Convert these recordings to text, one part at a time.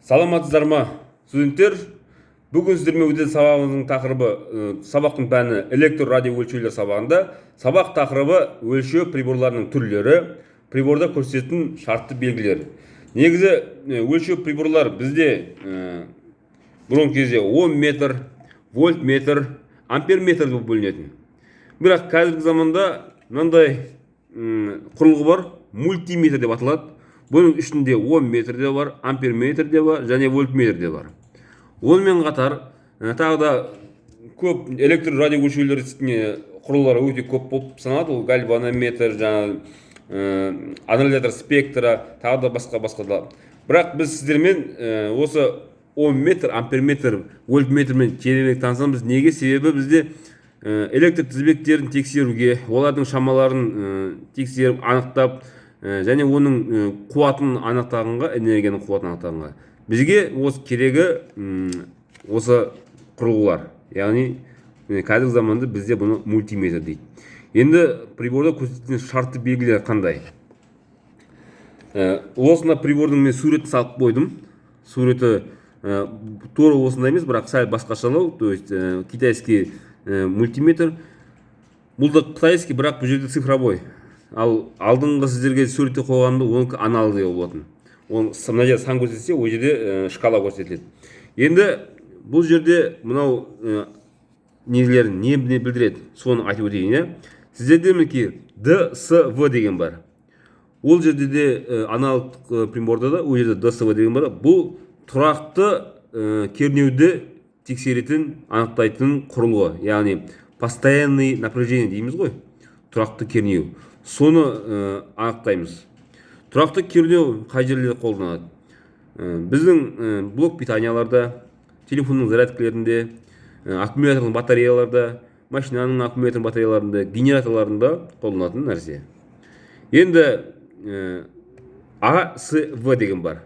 Саламатсыздар ма, студенттер? Бүгін сіздермен өтетін сабағымыздың тақырыбы, сабақтың пәні электр радио өлшеулер сабағында. Сабақ тақырыбы өлшеу приборларының түрлері, приборда көрсететін шартты белгілер. Негізі өлшеу приборлар бізде бұрынғы кезде Ом метр, вольт метр, ампер метр болып бөлінетін. Бірақ қазіргі заманда мынандай құрылғы бар, мультиметр деп аталады. Бұның ішінде Ом метр де бар, ампер метр де бар, және вольт метр де бар. Онымен қатар тағы да көп электр радио өлшеулер құрылғылар өте көп болып саналады. Ол гальванометр, анализатор спектра, тағы да басқа да. Бірақ біз сіздермен осы Ом метр, ампер метр, вольт метрмен тереңірек танысамыз. Неге? Себебі бізде электр тізбектерін тексеруге, олардың шамаларын тексеріп, анықтап, және оның қуатын анықтағанға, энергияның қуатын анықтағанға бізге осы керегі осы құрылғылар. Яғни қазіргі заманда бізде бұны мультиметр дейді. Енді приборда көрсетілген шартты белгілер қандай? Осында прибордың мен суретін салып қойдым. Суреті тура осындай емес, бірақ сәл басқашалау, то есть китайский мультиметр. Бұл да қытайский, бірақ бұл жерде цифровой. Ал алдыңғы сіздерге суретте қойғанды оныкі аналог деп болатын. Мына жерде сан көрсетсе, ол жерде шкала көрсетіледі. Енді бұл жерде мынау нелерін не білдіреді, соны айтып өтейін. Сіздерде мінекей ДСВ деген бар. Ол жерде де аналог приборда да, ол жерде ДСВ деген бар. Бұл тұрақты кернеуді тексеретін, анықтайтын құрылғы. Яғни постоянный напряжение дейміз ғой, тұрақты кернеу. Соны анықтаймыз. Тұрақты кернеу қай жерлерде қолданады? Біздің блок питанияларда, телефонның зарядкаларында, аккумуляторның батареяларда, машинаның аккумулятор батареяларында, генераторларында қолданатын нәрсе. Енді АСВ деген бар.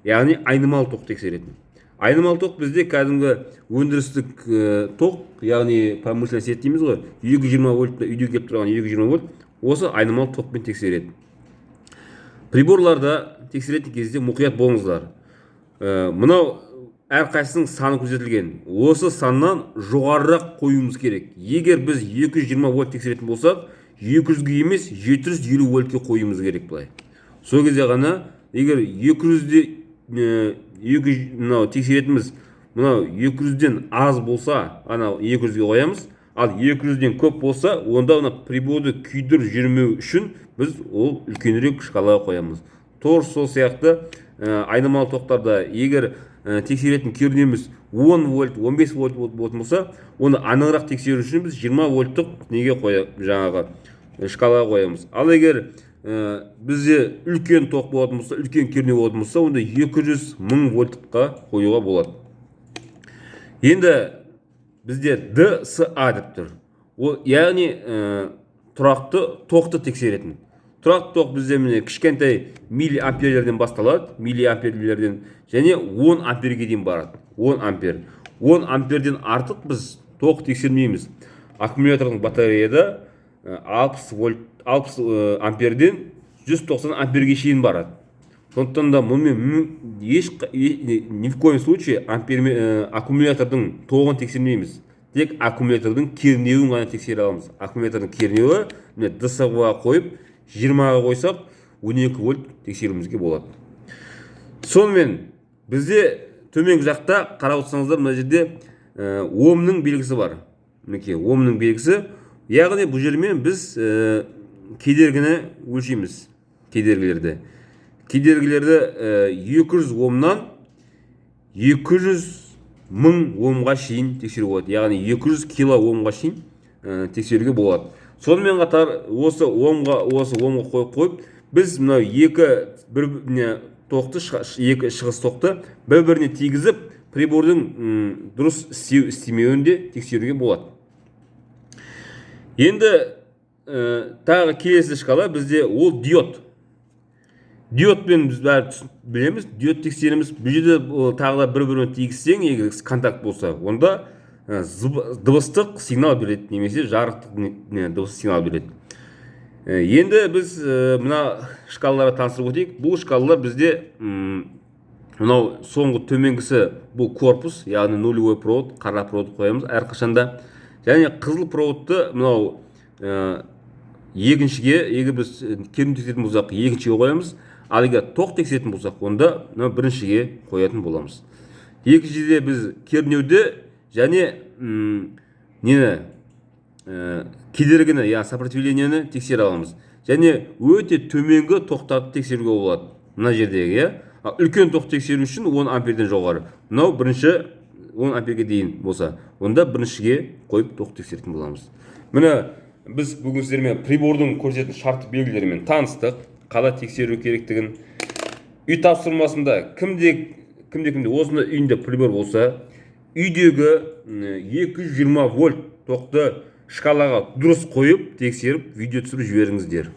Яғни айнымалы ток тексеретін. Айнымалы ток бізде кәдімгі өндірістік ток, яғни промышленный свет дейміз ғой, 220 вольт, үйде келіп тұрған 220 вольт, осы айнымалы токпен тексереді. Приборларда тексеретін кезде мұқият болыңыздар. Мынау әрқайсының саны көрсетілген. Осы саннан жоғарырақ қоюымыз керек. Егер біз 220 вольт тексеретін болсақ, 200-ге емес 750 вольтке қоюымыз керек былай. Сол кезде ғана, егер 200-де тексеретіміз мынау 200-ден аз болса, ана 200-ге қоямыз. Ал 200-ден көп болса, онда приборды күйдіріп жүрмеу үшін біз ол үлкенірек шкалаға қоямыз. Тура сол сияқты айнымалы тоқтарда егер тексеретін кернеуіміз 10 вольт, 15 вольт болатын болса, оны анығырақ тексеру үшін біз 20 вольттық неге жаңағы шкалаға қоямыз. Ал егер бізде үлкен тоқ болатын болса, үлкен кернеу болатын болса, онда 200-1000 вольттыққа қоюға болады. Енді бізде ДСА деп тұр. Яғни тұрақты тоқты тексеретін. Тұрақты тоқ бізде міне кішкентай миллиамперлерден басталады, миллиамперлерден, және 10 амперге дейін барады. 10 ампер. 10 амперден артық біз тоқ тексермейміз. Аккумулятордың батареяда 60 амперден 190 амперге шейін барады. Сондықтан да мұнымен ни в коем случае аккумулятордың тоғын тексермейміз. Тек аккумулятордың кернеуін ғана тексере аламыз. Аккумулятордың кернеуі ДСВ-ға қойып, 20-ға қойсақ, 12 вольт тексеруімізге болады. Сонымен бізде төменгі жақта қарап отырсаңыздар, мына жерде Омның белгісі бар. Мінекей Омның белгісі. Яғни бұл жермен біз кедергіні өлшейміз. Кедергілерді 200 омнан 200-1000 омға шейін тексеру болады. Яғни 200 кило омға шейін тексеруге болады. Сонымен қатар осы омға қойып, біз мынау тоқты, екі шығыс тоқты бір-біріне тигізіп, прибордың дұрыс істемеуін де тексеруге болады. Енді тағы келесі шкала бізде ол диод. Диодпен біз бәрі білеміз, диод тексереміз. Бұл жерде тағы да бір-біріне тигізсең, егер контакт болса, онда дыбыстық сигнал береді, немесе жарықтық дыбыстық сигнал береді. Енді біз мына шкалаларды таныстырып өтейік. Бұл шкалалар бізде мынау соңғы төменгісі бұл корпус, яғни нулевой провод, қара провод қоямыз әрқашанда. Және қызыл проводты мынау екіншіге, егер біз кернеу тексеретін болсақ, екіншіге қоямыз. Ал егер тоқ тексеретін болсақ, онда мынау біріншіге қоятын боламыз. Екіншіде біз кернеуді және нені кедергіні, яғни сопротивлениені тексере аламыз. Және өте төменгі тоқтарды тексеруге болады. Мына жердегі, үлкен тоқ тексеру үшін 10 амперден жоғары. Мынау бірінші 10 амперге дейін болса, онда біріншіге қойып тоқ тексеретін боламыз. Міне біз бүгін сіздермен прибордың көрсететін шарты белгілерімен таныстық, қалай тексеру керектігін. Үй тапсырмасында кімде осында үйінде прибор болса, үйдегі 220 вольт тоқты шкалаға дұрыс қойып, тексеріп, видео түсіріп жіберіңіздер.